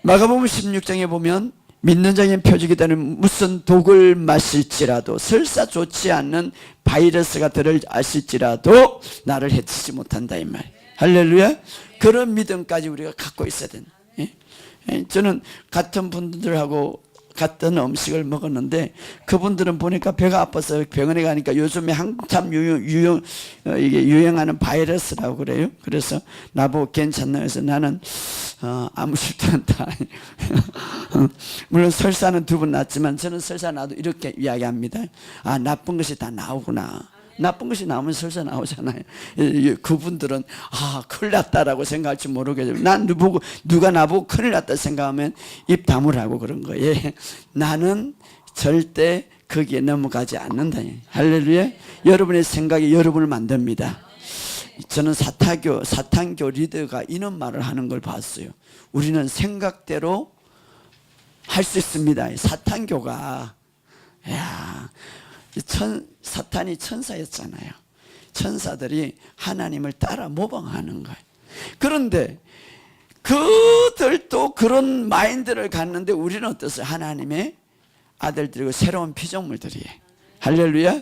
마가복음 16장에 보면 믿는 자에게 표적이 되는 무슨 독을 마실지라도 설사 좋지 않는 바이러스가 들을 아실지라도 나를 해치지 못한다 이 말. 할렐루야. 그런 믿음까지 우리가 갖고 있어야 된다. 저는 같은 분들하고 같은 음식을 먹었는데 그분들은 보니까 배가 아파서 병원에 가니까 요즘에 한참 이게 유행하는 바이러스라고 그래요. 그래서 나보고 괜찮나 해서 나는 아무 실도 않다. 물론 설사는 2번 났지만 저는 설사 나도 이렇게 이야기합니다. 아, 나쁜 것이 다 나오구나. 나쁜 것이 나오면 설사 나오잖아요. 그분들은 큰일 났다라고 생각할지 모르겠지만 난 누가 나보고 큰일 났다 생각하면 입 다물라고 그런 거예요. 나는 절대 거기에 넘어가지 않는다. 할렐루야. 여러분의 생각이 여러분을 만듭니다. 저는 사탄교 리더가 이런 말을 하는 걸 봤어요. 우리는 생각대로 할 수 있습니다. 사탄교가 사탄이 천사였잖아요. 천사들이 하나님을 따라 모방하는 거예요. 그런데 그들도 그런 마인드를 갖는데 우리는 어떠세요? 하나님의 아들들이고 새로운 피조물들이에요. 할렐루야.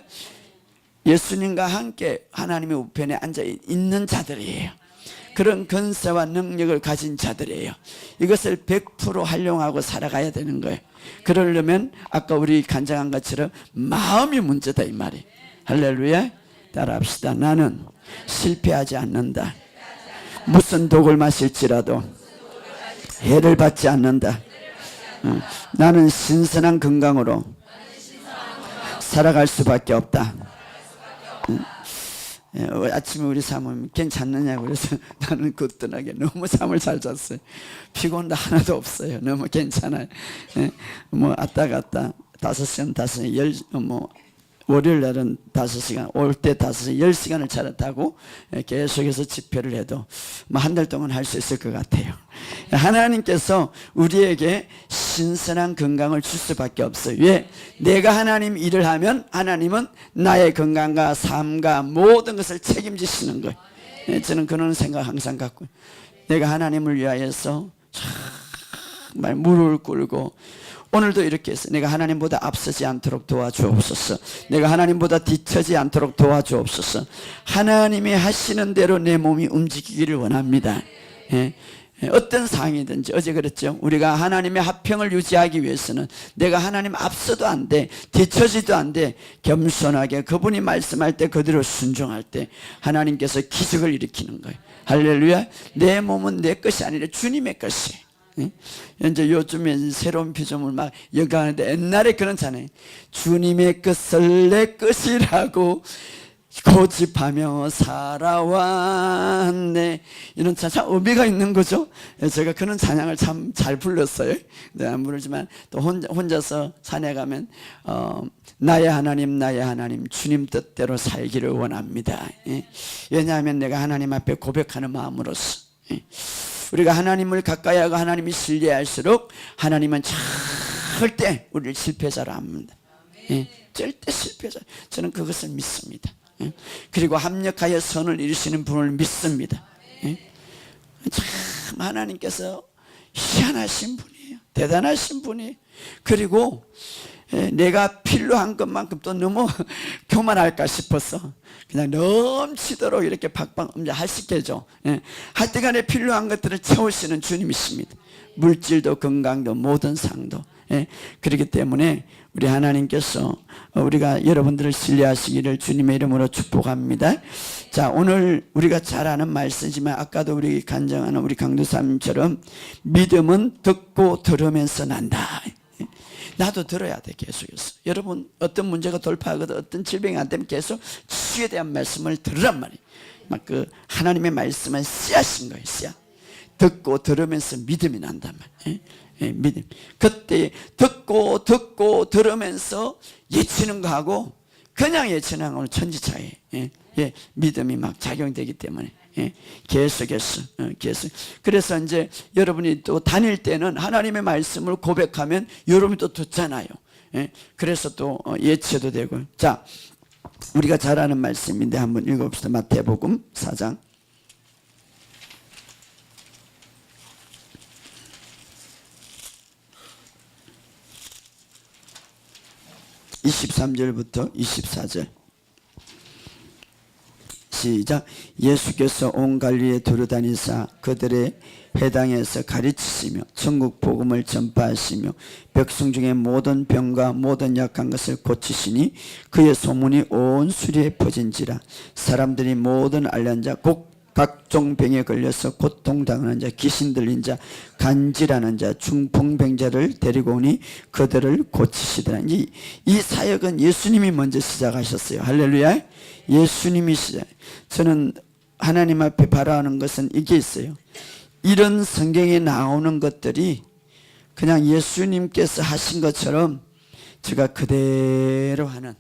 예수님과 함께 하나님의 우편에 앉아 있는 자들이에요. 그런 권세와 능력을 가진 자들이에요. 이것을 100% 활용하고 살아가야 되는 거예요. 그러려면 아까 우리 간증한 것처럼 마음이 문제다 이 말이. 할렐루야. 따라합시다. 나는 실패하지 않는다. 무슨 독을 마실지라도 해를 받지 않는다. 나는 신선한 건강으로 살아갈 수밖에 없다. 아침에 우리 사모님 괜찮느냐고 그래서 나는 굳건하게 너무 잠을 잘 잤어요. 피곤도 하나도 없어요. 너무 괜찮아요. 왔다 갔다 5시간 5시간 월요일 날은 5시간 올 때 5시간 10시간을 차를 타고 계속해서 집회를 해도 한 달 동안 할 수 있을 것 같아요. 하나님께서 우리에게 신선한 건강을 줄 수밖에 없어요. 왜? 내가 하나님 일을 하면 하나님은 나의 건강과 삶과 모든 것을 책임지시는 거예요. 저는 그런 생각 항상 갖고 내가 하나님을 위하여서 정말 무릎을 꿇고 오늘도 이렇게 했어요. 내가 하나님보다 앞서지 않도록 도와주옵소서. 내가 하나님보다 뒤처지 않도록 도와주옵소서. 하나님이 하시는 대로 내 몸이 움직이기를 원합니다. 어떤 상황이든지 어제 그랬죠. 우리가 하나님의 화평을 유지하기 위해서는 내가 하나님 앞서도 안 돼, 뒤처지도 안 돼. 겸손하게 그분이 말씀할 때 그대로 순종할 때 하나님께서 기적을 일으키는 거예요. 할렐루야. 내 몸은 내 것이 아니라 주님의 것이에요. 이제 요즘에 새로운 피조물 막 연구하는데 옛날에 그렇잖아요. 주님의 것을 내 것이라고 고집하며 살아왔네. 이런 참 의미가 있는 거죠. 제가 그런 찬양을 참 잘 불렀어요. 안 부르지만 또 혼자서 산에 가면 나의 하나님 주님 뜻대로 살기를 원합니다. 왜냐하면 내가 하나님 앞에 고백하는 마음으로서 우리가 하나님을 가까이 하고 하나님이 신뢰할수록 하나님은 절대 우리를 실패자로 합니다. 절대 실패자. 저는 그것을 믿습니다. 그리고 합력하여 선을 이루시는 분을 믿습니다. 참 하나님께서 희한하신 분이에요. 대단하신 분이에요. 그리고 내가 필요한 것만큼 또 너무 교만할까 싶어서 그냥 넘치도록 이렇게 팍팍 하시게죠. 하여튼간에 필요한 것들을 채우시는 주님이십니다. 물질도 건강도 모든 상도. 그렇기 때문에 우리 하나님께서 우리가 여러분들을 신뢰하시기를 주님의 이름으로 축복합니다. 자, 오늘 우리가 잘 아는 말씀이지만 아까도 우리 간증하는 우리 강도사님처럼 믿음은 듣고 들으면서 난다. 나도 들어야 돼. 계속해서 여러분 어떤 문제가 돌파하거든 어떤 질병이 안 되면 계속 치유에 대한 말씀을 들으란 말이에요. 막 그 하나님의 말씀은 씨앗인 거예요. 씨앗. 듣고 들으면서 믿음이 난단 말이에요. 믿음. 그때 듣고 들으면서 예치는 거하고 그냥 예치는 거는 천지차이에요. 믿음이 막 작용되기 때문에 계속해서 계속. 그래서 이제 여러분이 또 다닐 때는 하나님의 말씀을 고백하면 여러분이 또 듣잖아요. 그래서 또 예치도 되고. 자, 우리가 잘 아는 말씀인데 한번 읽어봅시다. 마태복음 4장 23절부터 24절 시작. 예수께서 온 갈릴리에 두루다니사 그들의 회당에서 가르치시며 천국 복음을 전파하시며 백성 중에 모든 병과 모든 약한 것을 고치시니 그의 소문이 온 수리에 퍼진지라. 사람들이 모든 앓는 자 곧 각종 병에 걸려서 고통당하는 자 귀신 들린 자 간질하는 자 중풍병자를 데리고 오니 그들을 고치시더라. 이 사역은 예수님이 먼저 시작하셨어요. 할렐루야. 예수님이 시작. 저는 하나님 앞에 바라는 것은 이게 있어요. 이런 성경에 나오는 것들이 그냥 예수님께서 하신 것처럼 제가 그대로 하는,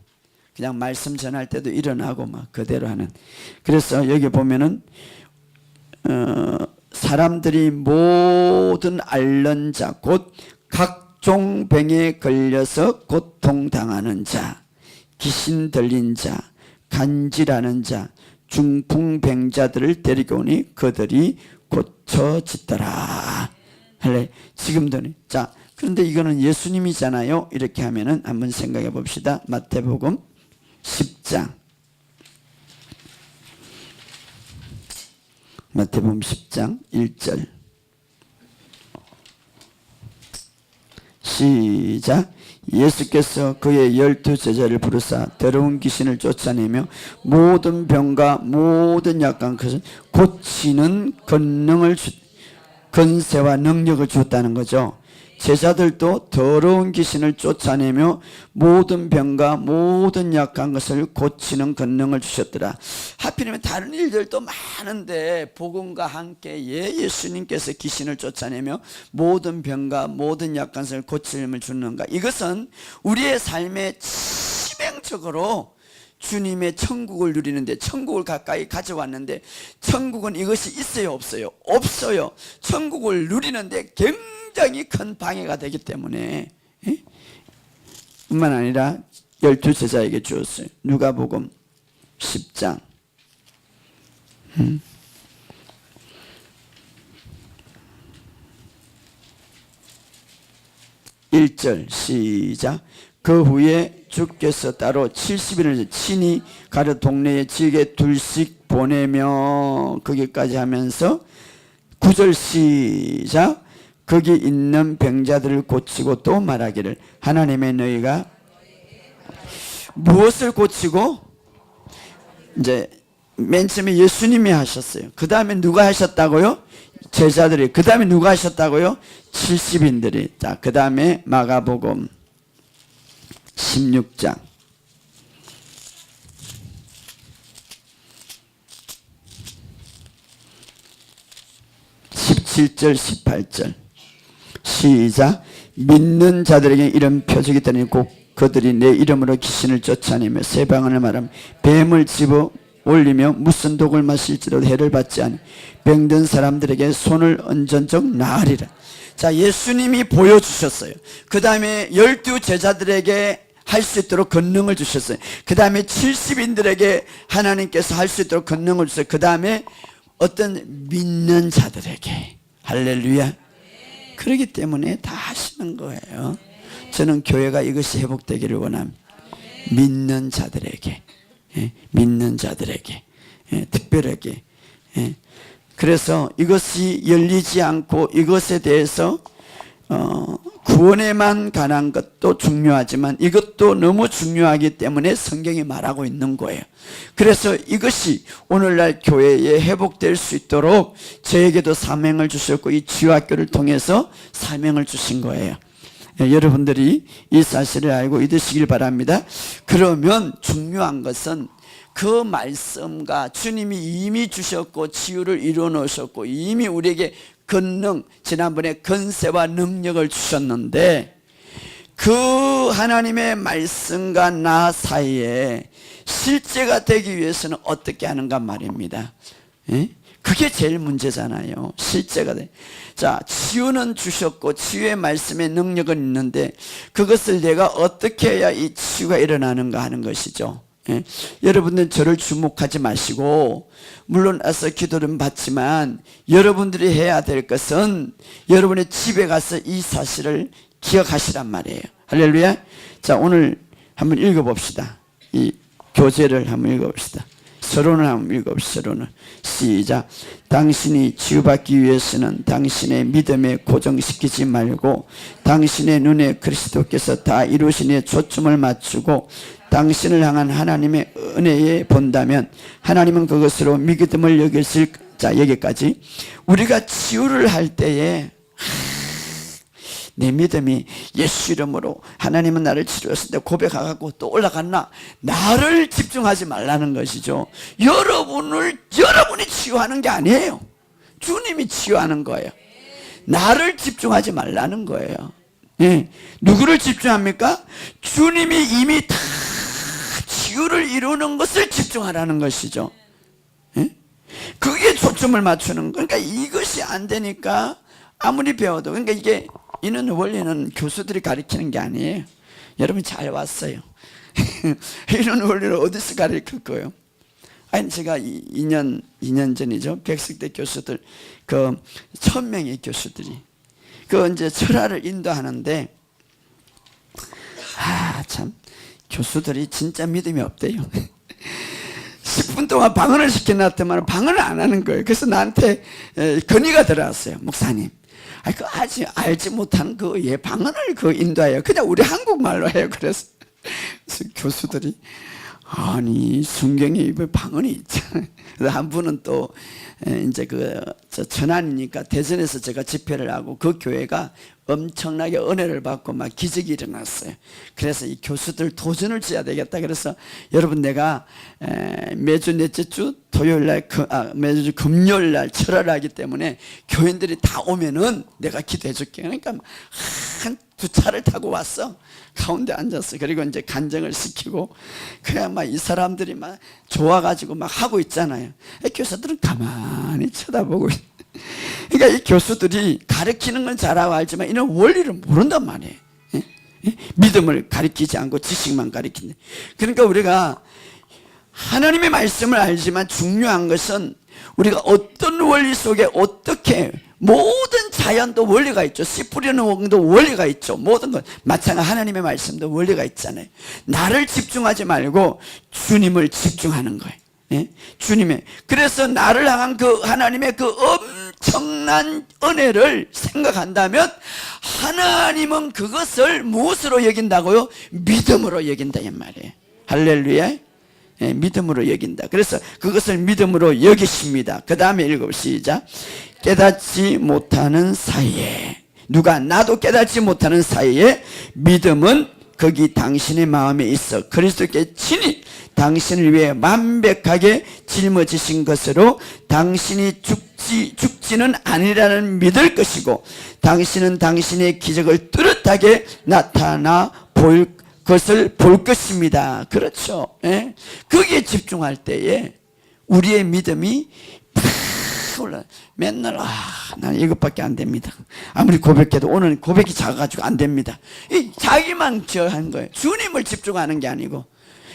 그냥 말씀 전할 때도 일어나고 막 그대로 하는. 그래서 여기 보면은 사람들이 모든 앓는 자 곧 각종 병에 걸려서 고통당하는 자 귀신 들린 자 간질하는 자 중풍병자들을 데리고 오니 그들이 고쳐지더라. 할래. 지금도. 자, 그런데 이거는 예수님이잖아요. 이렇게 하면은 한번 생각해 봅시다. 마태복음 10장. 마태복음 10장 1절 시작. 예수께서 그의 12제자를 부르사 더러운 귀신을 쫓아내며 모든 병과 모든 약한 것을 고치는 권세와 능력을 주었다는 거죠. 제자들도 더러운 귀신을 쫓아내며 모든 병과 모든 약한 것을 고치는 권능을 주셨더라. 하필이면 다른 일들도 많은데 복음과 함께 예수님께서 귀신을 쫓아내며 모든 병과 모든 약한 것을 고침을 주는가. 이것은 우리의 삶에 치명적으로 주님의 천국을 누리는데, 천국을 가까이 가져왔는데, 천국은 이것이 있어요 없어요? 없어요. 천국을 누리는데 굉장히 큰 방해가 되기 때문에 뿐만 아니라 12제자에게 주었어요. 누가복음 10장 1절 시작. 그 후에 주께서 따로 70일을 친히 가려 동네에 지게 둘씩 보내며, 거기까지 하면서 9절 시작. 거기 있는 병자들을 고치고 또 말하기를 하나님의 너희가 무엇을 고치고, 이제 맨 처음에 예수님이 하셨어요. 그 다음에 누가 하셨다고요? 제자들이. 그 다음에 누가 하셨다고요? 70인들이. 자, 그 다음에 마가복음 16장 17절 18절 시작. 믿는 자들에게 이런 표적이 있다니 곧 그들이 내 이름으로 귀신을 쫓아내며 새 방언을 말하며 뱀을 집어 올리며 무슨 독을 마실지라도 해를 받지 않으며 병든 사람들에게 손을 얹은 적 나으리라. 자, 예수님이 보여주셨어요. 그 다음에 12제자들에게 할 수 있도록 권능을 주셨어요. 그 다음에 70인들에게 하나님께서 할 수 있도록 권능을 주셨어요. 그 다음에 어떤 믿는 자들에게. 할렐루야. 그렇기 때문에 다 하시는 거예요. 저는 교회가 이것이 회복되기를 원합니다. 믿는 자들에게, 믿는 자들에게, 특별하게. 그래서 이것이 열리지 않고 이것에 대해서 구원에만 관한 것도 중요하지만 이것도 너무 중요하기 때문에 성경이 말하고 있는 거예요. 그래서 이것이 오늘날 교회에 회복될 수 있도록 저에게도 사명을 주셨고 이 치유학교를 통해서 사명을 주신 거예요. 여러분들이 이 사실을 알고 믿으시길 바랍니다. 그러면 중요한 것은 그 말씀과 주님이 이미 주셨고 치유를 이루어 놓으셨고 이미 우리에게 권능, 지난번에 권세와 능력을 주셨는데 그 하나님의 말씀과 나 사이에 실제가 되기 위해서는 어떻게 하는가 말입니다. 그게 제일 문제잖아요. 실제가 돼. 자, 치유는 주셨고 치유의 말씀의 능력은 있는데 그것을 내가 어떻게 해야 이 치유가 일어나는가 하는 것이죠. 여러분들은 저를 주목하지 마시고 물론 와서 기도는 받지만 여러분들이 해야 될 것은 여러분의 집에 가서 이 사실을 기억하시란 말이에요. 할렐루야. 자, 오늘 한번 읽어봅시다. 이 교제를 한번 읽어봅시다. 서론을 한번 읽어봅시다. 서론을. 시작. 당신이 치유받기 위해서는 당신의 믿음에 고정시키지 말고 당신의 눈에 그리스도께서 다 이루신 데 초점을 맞추고 당신을 향한 하나님의 은혜에 본다면 하나님은 그것으로 믿음을 여기실. 자, 여기까지. 우리가 치유를 할 때에 내 믿음이 예수 이름으로 하나님은 나를 치료했을 때 고백하고 또 올라갔나? 나를 집중하지 말라는 것이죠. 여러분이 치유하는 게 아니에요. 주님이 치유하는 거예요. 나를 집중하지 말라는 거예요. 예. 누구를 집중합니까? 주님이 이미 다 치유를 이루는 것을 집중하라는 것이죠. 예? 그게 초점을 맞추는 거. 그러니까 이것이 안 되니까 아무리 배워도, 그러니까 이는 원리는 교수들이 가르치는 게 아니에요. 여러분 잘 왔어요. 이런 원리를 어디서 가르칠 거예요? 아니, 제가 2년 전이죠. 백석대 교수들, 1000명의 교수들이, 이제 철학을 인도하는데, 참, 교수들이 진짜 믿음이 없대요. 10분 동안 방언을 시켜놨더만 방언을 안 하는 거예요. 그래서 나한테 건의가 들어왔어요. 목사님, 아직 알지 못하는 방언을 인도해요. 그냥 우리 한국말로 해요. 그래서 교수들이, 아니, 성경에 방언이 있잖아요. 그래서 한 분은 또, 이제 천안이니까 대전에서 제가 집회를 하고 그 교회가 엄청나게 은혜를 받고 막 기적이 일어났어요. 그래서 이 교수들 도전을 지어야 되겠다. 그래서 여러분, 내가 매주 넷째 주 토요일날, 매주 금요일날 철회를 하기 때문에 교인들이 다 오면은 내가 기도해 줄게. 그러니까 두 차를 타고 왔어. 가운데 앉았어. 그리고 이제 간증을 시키고, 그냥 막 이 사람들이 막 좋아가지고 막 하고 있잖아요. 교수들은 가만히 쳐다보고. 그러니까 이 교수들이 가르치는 건 잘하고 알지만 이런 원리를 모른단 말이에요. 믿음을 가르치지 않고 지식만 가르치는. 그러니까 우리가 하나님의 말씀을 알지만 중요한 것은 우리가 어떤 원리 속에 어떻게, 모든 자연도 원리가 있죠. 씨 뿌리는 원도 원리가 있죠. 모든 것 마찬가지, 하나님의 말씀도 원리가 있잖아요. 나를 집중하지 말고 주님을 집중하는 거예요. 예? 주님의, 그래서 나를 향한 하나님의 엄청난 은혜를 생각한다면 하나님은 그것을 무엇으로 여긴다고요? 믿음으로 여긴다 이 말이에요. 할렐루야. 예, 믿음으로 여긴다. 그래서 그것을 믿음으로 여기십니다. 그 다음에 시작. 깨닫지 못하는 사이에, 누가? 나도 깨닫지 못하는 사이에 믿음은 거기 당신의 마음에 있어 그리스도께 친히 당신을 위해 완벽하게 짊어지신 것으로 당신이 죽지는 아니라는 믿을 것이고 당신은 당신의 기적을 뚜렷하게 나타나 볼 것을 볼 것입니다. 그렇죠. 예? 거기에 집중할 때에 우리의 믿음이 팍 올라. 맨날 난 이것밖에 안 됩니다. 아무리 고백해도 오늘 고백이 작아가지고 안 됩니다. 자기만 한 거예요. 주님을 집중하는 게 아니고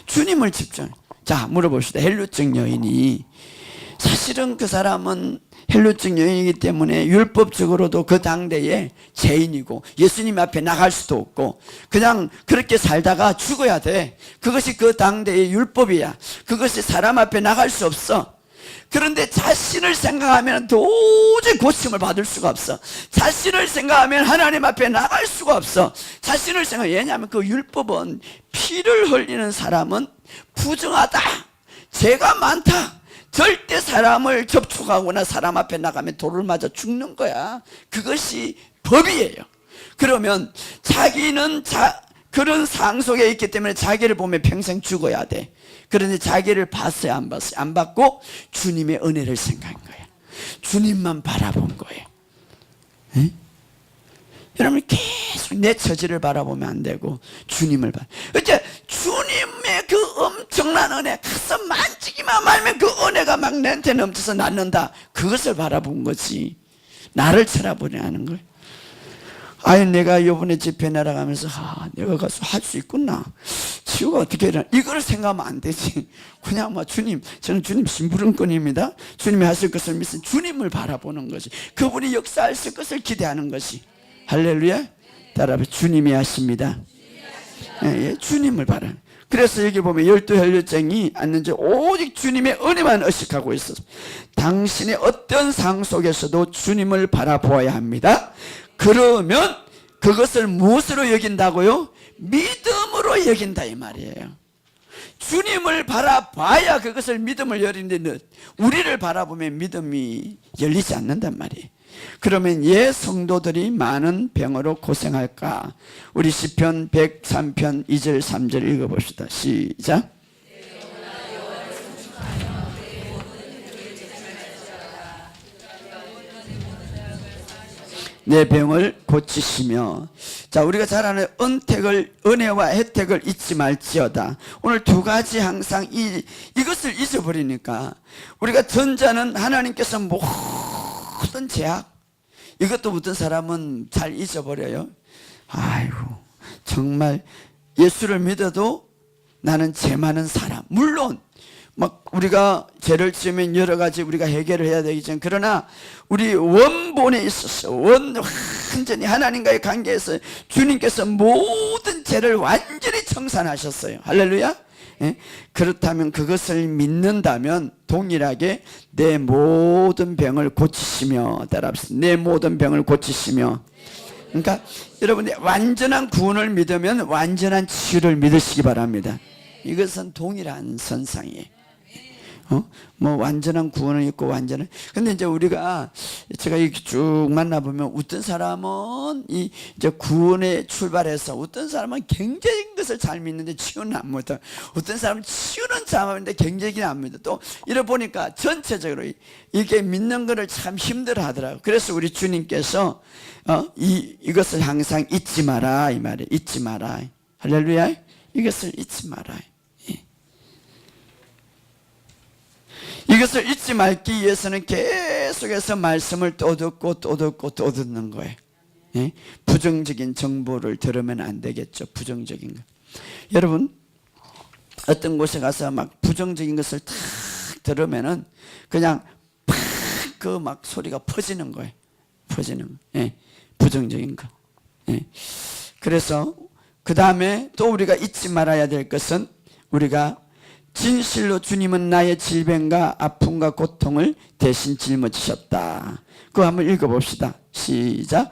주님을 집중. 자, 물어봅시다. 헬루증 여인이, 사실은 그 사람은 헬루증 여인이기 때문에 율법적으로도 그 당대에 죄인이고 예수님 앞에 나갈 수도 없고 그냥 그렇게 살다가 죽어야 돼. 그것이 그 당대의 율법이야. 그것이 사람 앞에 나갈 수 없어. 그런데 자신을 생각하면 도저히 고침을 받을 수가 없어. 자신을 생각하면 하나님 앞에 나갈 수가 없어. 자신을 왜냐하면 그 율법은 피를 흘리는 사람은 부정하다, 죄가 많다, 절대 사람을 접촉하거나 사람 앞에 나가면 돌을 맞아 죽는 거야. 그것이 법이에요. 그러면 자기는 그런 상 속에 있기 때문에 자기를 보면 평생 죽어야 돼. 그런데 자기를 봤어요, 안 봤어요? 안 봤고 주님의 은혜를 생각한 거예요. 주님만 바라본 거예요. 에? 여러분, 계속 내 처지를 바라보면 안 되고 주님을 이제 주님의 그 엄청난 은혜 가서 만지기만 하면 그 은혜가 막 내한테 넘쳐서 낫는다. 그것을 바라본 거지. 나를 쳐다보려 하는 거예요. 아니, 내가 요번에 집회 날아가면서 내가 가서 할 수 있구나, 치유가 어떻게 일어나, 이걸 생각하면 안 되지. 그냥 주님, 저는 주님 심부름꾼입니다. 주님이 하실 것을 믿는 주님을 바라보는 것이, 그분이 역사하실 것을 기대하는 것이. 할렐루야. 따라해. 주님이 하십니다. 예, 주님을 바라. 그래서 여기 보면 12혈류증이 앉는지 오직 주님의 은혜만 의식하고 있어서 당신의 어떤 상황 속에서도 주님을 바라보아야 합니다. 그러면 그것을 무엇으로 여긴다고요? 믿음으로 여긴다 이 말이에요. 주님을 바라봐야 그것을 믿음을 열리는데 우리를 바라보면 믿음이 열리지 않는단 말이에요. 그러면 예 성도들이 많은 병으로 고생할까? 우리 시편 103편 2절 3절 읽어봅시다. 시작. 내 병을 고치시며. 자, 우리가 잘 아는 은혜와 혜택을 잊지 말지어다. 오늘 두 가지 항상 이것을 잊어버리니까 우리가 전자는 하나님께서 모든 제약, 이것도 어떤 사람은 잘 잊어버려요. 아이고, 정말 예수를 믿어도 나는 죄 많은 사람. 물론 막 우리가 죄를 지으면 여러 가지 우리가 해결을 해야 되겠지만, 그러나 우리 원본에 있어서 완전히 하나님과의 관계에서 주님께서 모든 죄를 완전히 청산하셨어요. 할렐루야. 예? 그렇다면 그것을 믿는다면 동일하게 내 모든 병을 고치시며, 따라합시다. 내 모든 병을 고치시며. 그러니까 여러분이 완전한 구원을 믿으면 완전한 치유를 믿으시기 바랍니다. 이것은 동일한 선상이에요. 뭐 완전한 구원은 있고 완전한. 근데 이제 우리가 제가 이렇게 쭉 만나보면 어떤 사람은 이제 구원에 출발해서 어떤 사람은 경제적인 것을 잘 믿는데 치유는 안 믿어. 어떤 사람은 치유는 잘 믿는데 경제적인 안 믿어. 또 이래 보니까 전체적으로 이게 믿는 거를 참 힘들어 하더라고요. 그래서 우리 주님께서 이것을 항상 잊지 마라 이 말이에요. 잊지 마라. 할렐루야. 이것을 잊지 마라. 이것을 잊지 말기 위해서는 계속해서 말씀을 또 듣고 또 듣고 또 듣는 거예요. 예? 부정적인 정보를 들으면 안 되겠죠. 부정적인 거. 여러분, 어떤 곳에 가서 막 부정적인 것을 탁 들으면은 그냥 팍 그 막 소리가 퍼지는 거예요. 퍼지는 거. 예? 부정적인 거. 예? 그래서 그 다음에 또 우리가 잊지 말아야 될 것은, 우리가 진실로 주님은 나의 질병과 아픔과 고통을 대신 짊어지셨다. 그거 한번 읽어봅시다. 시작.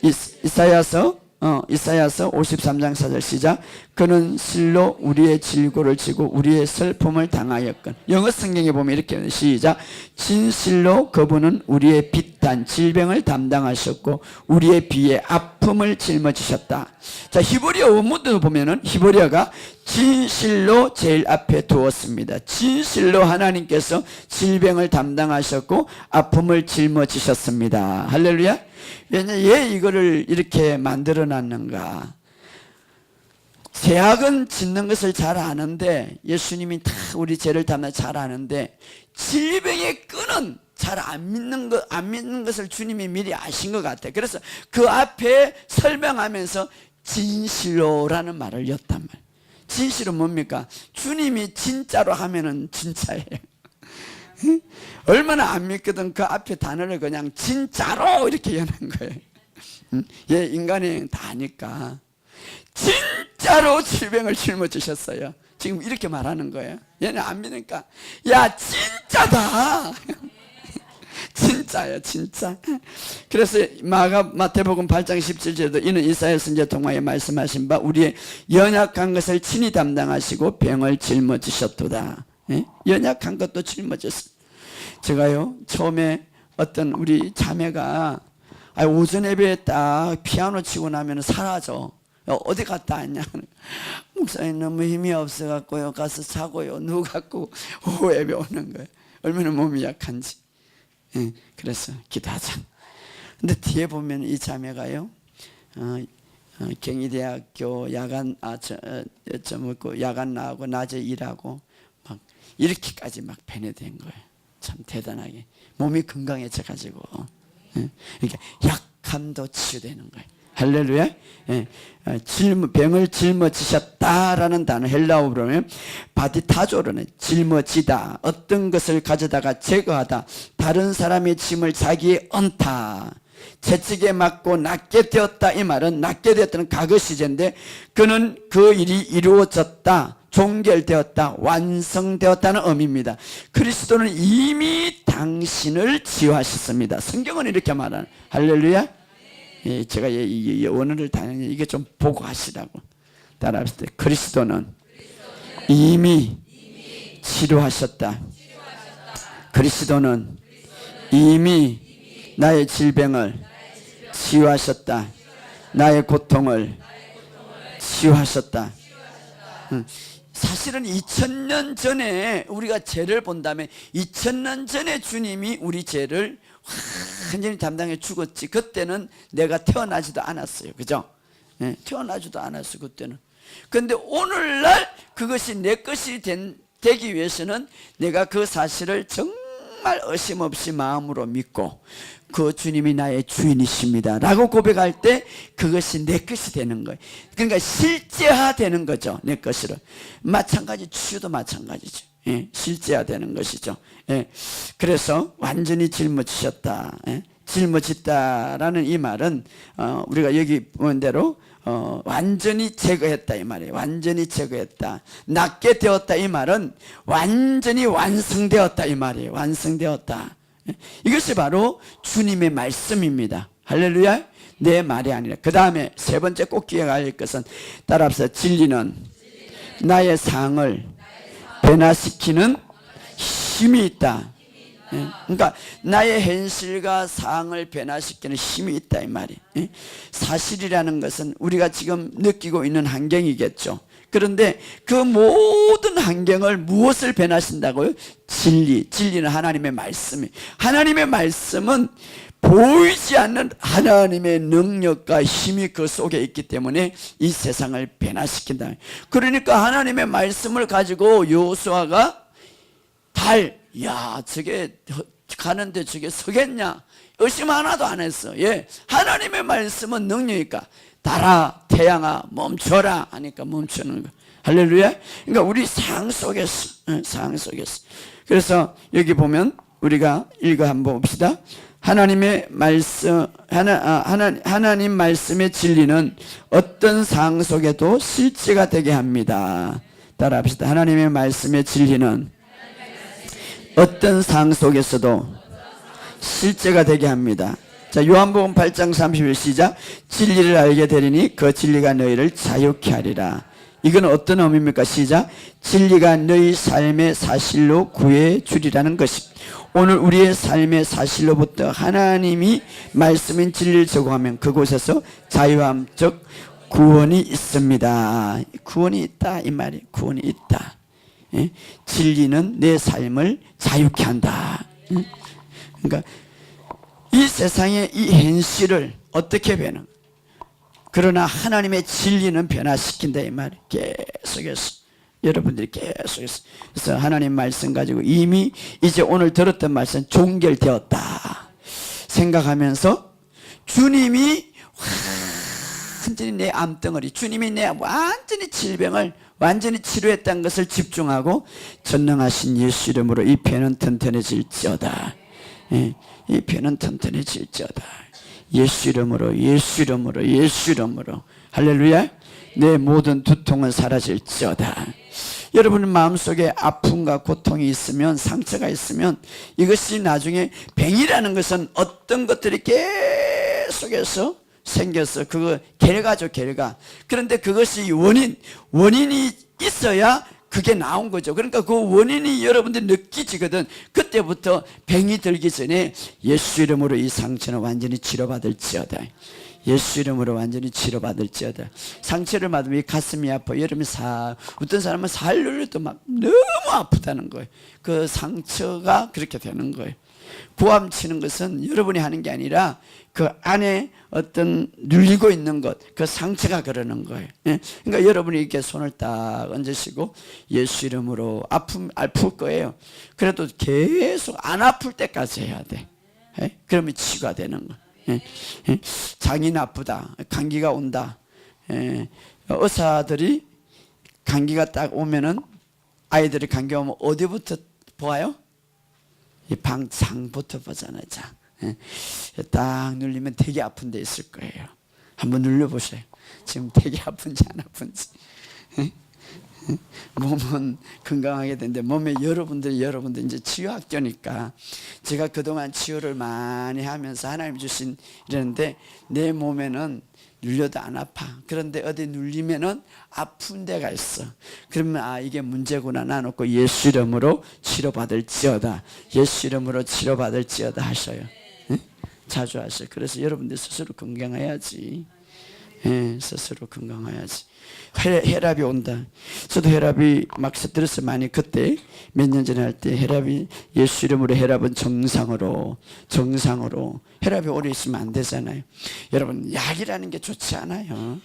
이사야서 53장 4절 시작. 그는 실로 우리의 질고를 지고 우리의 슬픔을 당하였건. 영어 성경에 보면 이렇게 시작. 진실로 그분은 우리의 비탄 질병을 담당하셨고 우리의 비의 아픔을 짊어지셨다. 자, 히브리어 원문도 보면은 히브리어가 진실로 제일 앞에 두었습니다. 진실로 하나님께서 질병을 담당하셨고 아픔을 짊어지셨습니다. 할렐루야. 왜 이거를 이렇게 만들어 놨는가? 죄악은 짓는 것을 잘 아는데, 예수님이 다 우리 죄를 담아 잘 아는데, 질병의 끈은 잘 안 믿는 것을 주님이 미리 아신 것 같아요. 그래서 그 앞에 설명하면서 진실로라는 말을 였단 말이에요. 진실은 뭡니까? 주님이 진짜로 하면은 진짜예요. 얼마나 안 믿거든 그 앞에 단어를 그냥 진짜로 이렇게 여는 거예요. 예, 인간이 다 아니까 진짜로 질병을 짊어지셨어요. 지금 이렇게 말하는 거예요. 얘는 안 믿으니까 야 진짜다. 진짜예요, 진짜. 그래서 마태복음 8장 17절에도 이는 이사야 선지자 통하여 말씀하신 바 우리의 연약한 것을 친히 담당하시고 병을 짊어지셨도다. 예? 연약한 것도 짊어졌어요. 제가요 처음에 어떤 우리 자매가 오전 예배에 딱 피아노 치고 나면 사라져. 어디 갔다 왔냐? 목사님 너무 힘이 없어갖고요 가서 자고요 누워갖고 오후 예배 오는 거예요. 얼마나 몸이 약한지. 예, 그래서 기도하자. 근데 뒤에 보면 이 자매가요 경희대학교 야간 야간 나오고 낮에 일하고 막 이렇게까지 막 배내된 거예요. 참 대단하게 몸이 건강해져 가지고 이렇게 약함도 치유되는 거예요. 할렐루야. 예. 병을 짊어지셨다라는 단어 헬라어로 보면 바디타조르는 짊어지다, 어떤 것을 가져다가 제거하다, 다른 사람의 짐을 자기의 얹다. 채찍에 맞고 낫게 되었다. 이 말은 낫게 되었다는 과거 시제인데 그는 그 일이 이루어졌다, 종결되었다, 완성되었다는 의미입니다. 그리스도는 이미 당신을 치유하셨습니다. 성경은 이렇게 말하는. 할렐루야. 예, 제가 이 원어를 당연히 이게 좀 보고 하시라고. 따라합시다. 그리스도는 이미 치료하셨다. 그리스도는 이미 나의 질병을 치유하셨다. 나의 고통을 치유하셨다. 사실은 2000년 전에 우리가 죄를 본다면 2000년 전에 주님이 우리 죄를 완전히 담당해 죽었지. 그때는 내가 태어나지도 않았어요. 그죠? 네, 태어나지도 않았어요. 그때는. 그런데 오늘날 그것이 내 것이 되기 위해서는 내가 그 사실을 정말 의심 없이 마음으로 믿고 그 주님이 나의 주인이십니다 라고 고백할 때 그것이 내 것이 되는 거예요. 그러니까 실제화되는 거죠. 내 것으로. 마찬가지 치유도 마찬가지죠. 예, 실제화되는 것이죠. 예, 그래서 완전히 짊어지셨다. 예, 짊어졌다라는 이 말은 우리가 여기 본 대로 완전히 제거했다 이 말이에요. 완전히 제거했다. 낫게 되었다 이 말은 완전히 완성되었다 이 말이에요. 완성되었다. 이것이 바로 주님의 말씀입니다. 할렐루야. 내 말이 아니라. 그 다음에 세 번째 꼭 기억할 것은 따라합시다. 진리는 나의 상을 변화시키는 힘이 있다. 그러니까 나의 현실과 상을 변화시키는 힘이 있다 이 말이에요. 사실이라는 것은 우리가 지금 느끼고 있는 환경이겠죠. 그런데 그 모든 환경을 무엇을 변화신다고요? 진리. 진리는 하나님의 말씀이. 하나님의 말씀은 보이지 않는 하나님의 능력과 힘이 그 속에 있기 때문에 이 세상을 변화시킨다. 그러니까 하나님의 말씀을 가지고 여호수아가 야, 저게 가는데 저게 서겠냐? 의심 하나도 안 했어. 예, 하나님의 말씀은 능력이니까 달아, 태양아, 멈춰라 하니까 멈추는 거. 할렐루야. 그러니까 우리 상 속에서, 상 속에서. 그래서 여기 보면 우리가 읽어 한번 봅시다. 하나님의 말씀, 하나님 말씀의 진리는 어떤 상 속에도 실제가 되게 합니다. 따라합시다. 하나님의 말씀의 진리는 어떤 상 속에서도 실제가 되게 합니다. 자, 요한복음 8장 30절 시작. 진리를 알게 되리니 그 진리가 너희를 자유케 하리라. 이건 어떤 의미입니까? 시작. 진리가 너희 삶의 사실로 구해 주리라는 것입니다. 오늘 우리의 삶의 사실로부터 하나님이 말씀인 진리를 적용하면 그곳에서 자유함, 즉 구원이 있습니다. 구원이 있다 이 말이. 구원이 있다. 예? 진리는 내 삶을 자유케 한다. 그러니까 이 세상의 이 현실을 어떻게 변화? 그러나 하나님의 진리는 변화시킨다 이 말이. 계속해서 여러분들이 계속해서. 그래서 하나님 말씀 가지고 이미 이제 오늘 들었던 말씀 종결되었다 생각하면서 주님이 완전히 내 암덩어리, 주님이 내 완전히 질병을 완전히 치료했다는 것을 집중하고 전능하신 예수 이름으로 이 배는 튼튼해질지어다. 예, 이 배는 튼튼해질지어다. 예수 이름으로, 예수 이름으로, 예수 이름으로. 할렐루야. 내 모든 두통은 사라질지어다. 여러분 마음속에 아픔과 고통이 있으면, 상처가 있으면 이것이 나중에 병이라는 것은 어떤 것들이 계속해서 생겨서 그거 결과죠, 결과. 그런데 그것이 원인이 있어야 그게 나온 거죠. 그러니까 그 원인이 여러분들이 느끼지거든. 그때부터 병이 들기 전에 예수 이름으로 이 상처는 완전히 치료받을지어다. 예수 이름으로 완전히 치료받을지어다. 상처를 받으면 이 가슴이 아파. 여름에 어떤 사람은 살 눌려도 막 너무 아프다는 거예요. 그 상처가 그렇게 되는 거예요. 고함 치는 것은 여러분이 하는 게 아니라 그 안에 어떤 눌리고 있는 것, 그 상처가 그러는 거예요. 예? 그러니까 여러분이 이렇게 손을 딱 얹으시고 예수 이름으로 아플 거예요. 그래도 계속 안 아플 때까지 해야 돼. 예? 그러면 치유가 되는 거예요. 예? 예? 장이 나쁘다, 감기가 온다. 예? 의사들이 감기가 딱 오면은 아이들이 감기 오면 어디부터 보아요? 이 방장부터 보잖아요. 장. 예. 딱 눌리면 되게 아픈 데 있을 거예요. 한번 눌려보세요. 지금 되게 아픈지 안 아픈지. 예? 몸은 건강하게 되는데 몸에 여러분들 이제 치유학교니까 제가 그동안 치유를 많이 하면서 하나님 주신 이러는데 내 몸에는 눌려도 안 아파. 그런데 어디 눌리면은 아픈 데가 있어. 그러면 아 이게 문제구나 나놓고 예수 이름으로 치료받을지어다. 예수 이름으로 치료받을지어다 하셔요. 네? 자주 하셔요. 그래서 여러분들 스스로 건강해야지. 예, 스스로 건강해야지. 혈압이 온다. 저도 혈압이 막 스트레스 많이 그때 몇 년 전에 할 때 혈압이 예수 이름으로 혈압은 정상으로 혈압이 오래 있으면 안 되잖아요. 여러분 약이라는 게 좋지 않아요.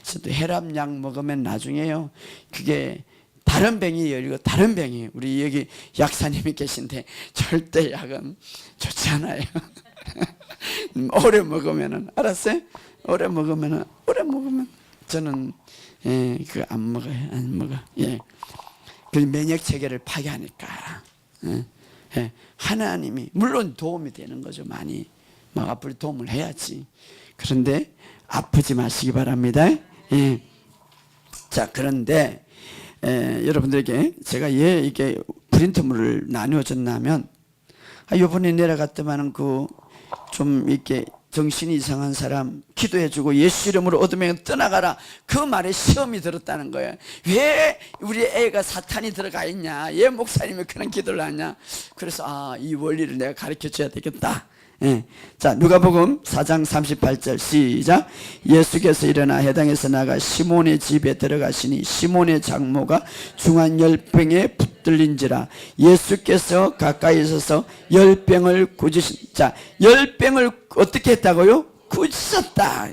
저도 혈압약 먹으면 나중에요 그게 다른 병이 열리고 다른 병이 우리 여기 약사님이 계신데 절대 약은 좋지 않아요. 오래 먹으면은 알았어요? 오래 먹으면 저는 예, 그거 안 먹어. 예, 그 면역 체계를 파괴하니까. 예, 예, 하나님이 물론 도움이 되는 거죠. 많이 막 앞으로 도움을 해야지. 그런데 아프지 마시기 바랍니다. 예. 자, 그런데 여러분들에게 제가 이게 프린트물을 나누어 줬냐면 이번에 내려갔더만은 그 좀 이렇게 정신이 이상한 사람 기도해주고 예수 이름으로 얻으면 떠나가라 그 말에 시험이 들었다는 거예요. 왜 우리 애가 사탄이 들어가 있냐, 왜 목사님이 그런 기도를 하냐. 그래서 이 원리를 내가 가르쳐 줘야 되겠다. 예. 자, 누가복음 4장 38절 시작. 예수께서 일어나 해당에서 나가 시몬의 집에 들어가시니 시몬의 장모가 중한 열병에 붙들린지라. 예수께서 가까이 있어서 열병을 꾸짖으신. 자, 열병을 어떻게 했다고요? 꾸짖었다.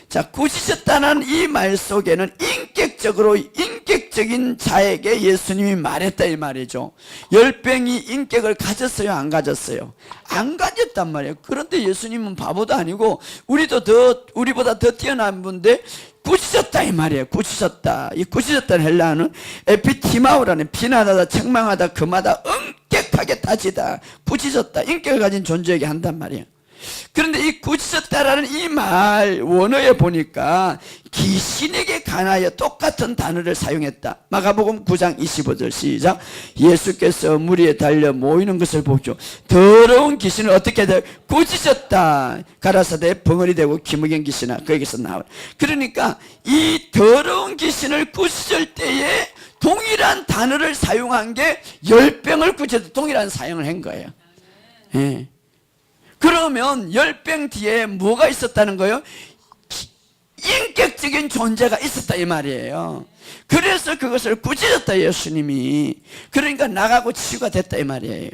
자, 꾸짖었다는 이 말 속에는 인격적인 자에게 예수님이 말했다 이 말이죠. 열병이 인격을 가졌어요, 안 가졌어요? 안 가졌단 말이에요. 그런데 예수님은 바보도 아니고 우리보다 더 뛰어난 분인데 꾸짖었다 이 말이에요. 꾸짖었다. 이 꾸짖었다는 헬라어는 에피티마우라는 비난하다, 책망하다, 금하다, 엄격하게 따지다, 꾸짖었다. 인격을 가진 존재에게 한단 말이에요. 그런데 이 꾸짖었다라는 이 말 원어에 보니까 귀신에게 관하여 똑같은 단어를 사용했다. 마가복음 9장 25절 시작. 예수께서 무리에 달려 모이는 것을 보고 더러운 귀신을 어떻게 해야 돼? 꾸짖었다. 가라사대 벙어리 되고 기무경 귀신아 거기서 나와. 그러니까 이 더러운 귀신을 꾸짖을 때에 동일한 단어를 사용한 게 열병을 꾸짖을 동일한 사용을 한 거예요. 예. 그러면 열병 뒤에 뭐가 있었다는 거예요? 인격적인 존재가 있었다 이 말이에요. 그래서 그것을 꾸짖었다 예수님이. 그러니까 나가고 치유가 됐다 이 말이에요.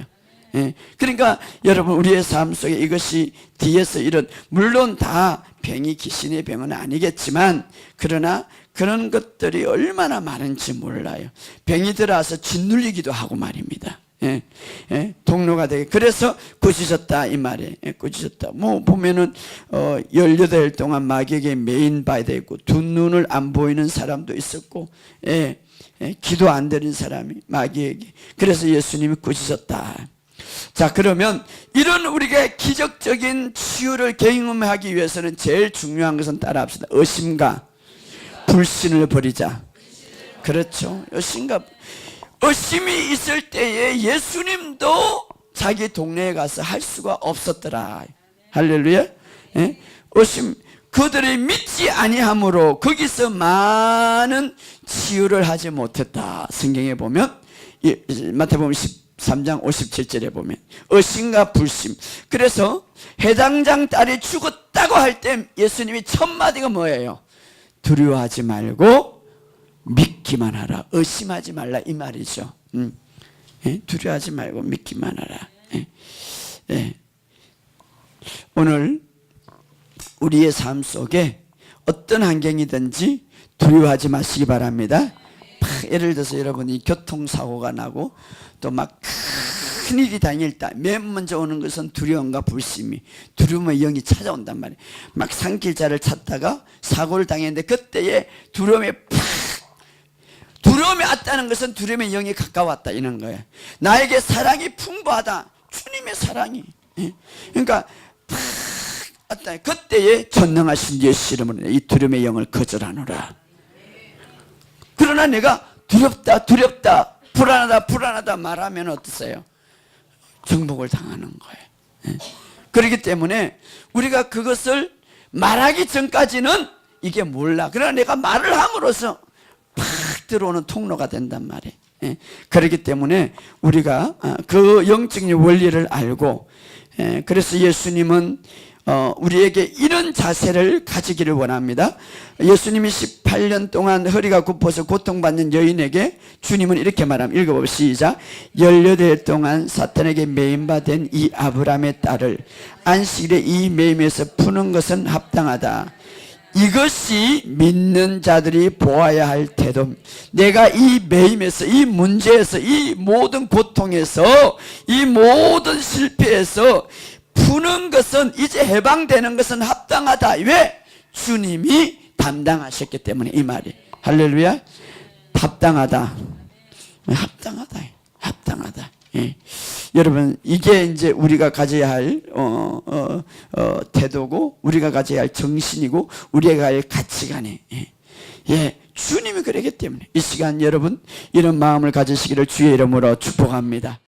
예. 그러니까 여러분 우리의 삶 속에 이것이 뒤에서 이런 물론 다 병이 귀신의 병은 아니겠지만 그러나 그런 것들이 얼마나 많은지 몰라요. 병이 들어와서 짓눌리기도 하고 말입니다. 예, 예, 동료가 되게. 그래서 꾸짖었다 이 말이에요. 예, 꾸짖었다. 뭐 보면은 18일 동안 마귀에게 메인 봐야 되고 두 눈을 안 보이는 사람도 있었고, 예, 예, 기도 안 되는 사람이 마귀에게. 그래서 예수님이 꾸짖었다. 자, 그러면 이런 우리가 기적적인 치유를 경험하기 위해서는 제일 중요한 것은 따라합시다. 의심과 불신을 버리자. 그렇죠. 의심이 있을 때에 예수님도 자기 동네에 가서 할 수가 없었더라. 할렐루야. 예? 의심, 그들이 믿지 아니함으로 거기서 많은 치유를 하지 못했다. 성경에 보면 마태복음 13장 57절에 보면 의심과 불심. 그래서 해당장 딸이 죽었다고 할 때 예수님이 첫 마디가 뭐예요? 두려워하지 말고 믿기만 하라. 의심하지 말라 이 말이죠. 예? 두려워하지 말고 믿기만 하라. 예? 예. 오늘 우리의 삶 속에 어떤 환경이든지 두려워하지 마시기 바랍니다. 예를 들어서 여러분이 교통사고가 나고 또 막 큰일이 당일다. 맨 먼저 오는 것은 두려움과 불심이. 두려움의 영이 찾아온단 말이에요. 막 산길자를 찾다가 사고를 당했는데 그때에 두려움이 두려움이 왔다는 것은 두려움의 영이 가까웠다 이런 거예요. 나에게 사랑이 풍부하다. 주님의 사랑이. 예. 그러니까 그때에 전능하신 예수 이름으로 이 두려움의 영을 거절하노라. 그러나 내가 두렵다 불안하다 말하면 어떠세요? 정복을 당하는 거예요. 그렇기 때문에 우리가 그것을 말하기 전까지는 이게 몰라. 그러나 내가 말을 함으로써 팍 들어오는 통로가 된단 말이에요. 그렇기 때문에 우리가 그 영적인 원리를 알고, 그래서 예수님은 우리에게 이런 자세를 가지기를 원합니다. 예수님이 18년 동안 허리가 굽어서 고통받는 여인에게 주님은 이렇게 말합니다. 읽어봅시다. 시작. 18해 동안 사탄에게 매임받은 이 아브라함의 딸을 안식일에 이 매임에서 푸는 것은 합당하다. 이것이 믿는 자들이 보아야 할 태도. 내가 이 매임에서, 이 문제에서, 이 모든 고통에서, 이 모든 실패에서 푸는 것은, 이제 해방되는 것은 합당하다. 왜? 주님이 담당하셨기 때문에. 이 말이 할렐루야. 합당하다. 합당하다. 예. 여러분, 이게 이제 우리가 가져야 할 태도고, 우리가 가져야 할 정신이고, 우리가 할 가치관이. 예. 주님이 그러기 때문에 이 시간 여러분 이런 마음을 가지시기를 주의 이름으로 축복합니다.